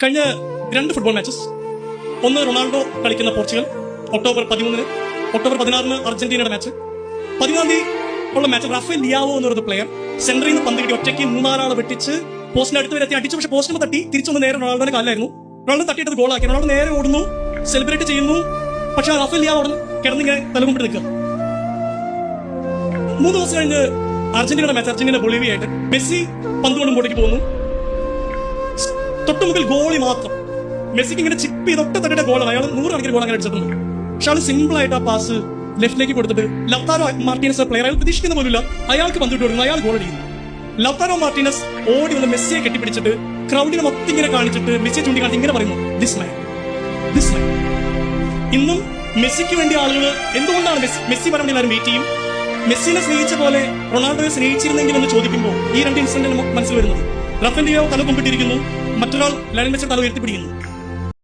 കഴിഞ്ഞ 2 football matches, ഒന്ന് Ronaldo കളിക്കുന്ന പോർച്ചുഗൽ ഒക്ടോബർ 13, ഒക്ടോബർ 16 അർജന്റീനയുടെ മാച്ച്, 14 ഉള്ള മാച്ച് റാഫേൽ ലിയാവോ എന്ന് പറയുന്ന പ്ലെയർ സെന്ററിൽ നിന്ന് പന്ത് കിട്ടി ഒറ്റയ്ക്ക് 3-4 ആളെ വെട്ടിച്ച് പോസ്റ്റിന് അടുത്ത് വരെ അടിച്ചു. പക്ഷെ പോസ്റ്റിന് തട്ടി തിരിച്ചൊന്ന് നേരെ റൊണാൾഡോന്റെ കാലിലായിരുന്നു. റൊണാൾഡോ തട്ടിയിട്ടത് ഗോളാക്കി. റൊണാൾഡോ നേരെ ഓടുന്നു, സെലിബ്രേറ്റ് ചെയ്യുന്നു. പക്ഷെ റാഫേൽ ലിയാവോ അവിടെ കിടന്നിങ്ങനെ തലകുമ്പിട്ട് നിൽക്കുക. 3 ദിവസം കഴിഞ്ഞ് അർജന്റീനയുടെ മാച്ച്, അർജന്റീന ബൊളീവിയായിട്ട് മെസ്സി പന്ത് കൊണ്ട് മുമ്പോട്ടേക്ക് പോകുന്നു. തൊട്ടുമുമ്പിൽ ഗോളി മാത്രം. മെസ്സിക്ക് ഇങ്ങനെ ചിപ്പ് ചെയ്ത് ഒറ്റ തട്ടിയുടെ ഗോളാണ്. അയാൾ 100 കണക്കിന് ഗോൾ അങ്ങനെ അടിച്ചിട്ടുണ്ട്. പക്ഷെ ആൾ സിമ്പിൾ ആയിട്ട് ആ പാസ് ലെഫ്റ്റിലേക്ക് കൊടുത്തിട്ട് ലൗതാരോ മാർട്ടീനസ് പ്ലെയർ, അയാൾ പ്രതീക്ഷിക്കുന്ന പോലില്ല, അയാൾക്ക് പന്തിട്ട് കൊടുക്കുന്നു, അയാൾ ഗോൾ അടിക്കുന്നു. ലൗതാരോ മാർട്ടീനസ് ഓടി വന്ന് മെസ്സിയെ കെട്ടിപ്പിടിച്ചിട്ട് ക്രൗഡിനെ മൊത്തം ഇങ്ങനെ കാണിച്ചിട്ട് മെസ്സിയെ ചൂണ്ടിക്കാണിച്ച് ഇങ്ങനെ പറയുന്നു, ദിസ് മാൻ. ഇന്നും മെസ്സിക്ക് വേണ്ടി ആളുകൾ എന്തുകൊണ്ടാണ് മെസ്സി പറയാൻ എല്ലാവരും വെയിറ്റ് ചെയ്യും. മെസ്സിനെ സ്നേഹിച്ച പോലെ റൊണാൾഡോയെ സ്നേഹിച്ചിരുന്നെങ്കിൽ എന്ന് ചോദിക്കുമ്പോൾ ഈ 2 ഇൻസിഡന്റ് മനസ്സിൽ വരുന്നത്. റാഫേൽ ലിയാവോ തല കുമ്പിട്ടിരിക്കുന്നു, മറ്റൊരാൾ ലയണൽ മെസ്സി തല ഉയർത്തിപ്പിടിക്കുന്നു.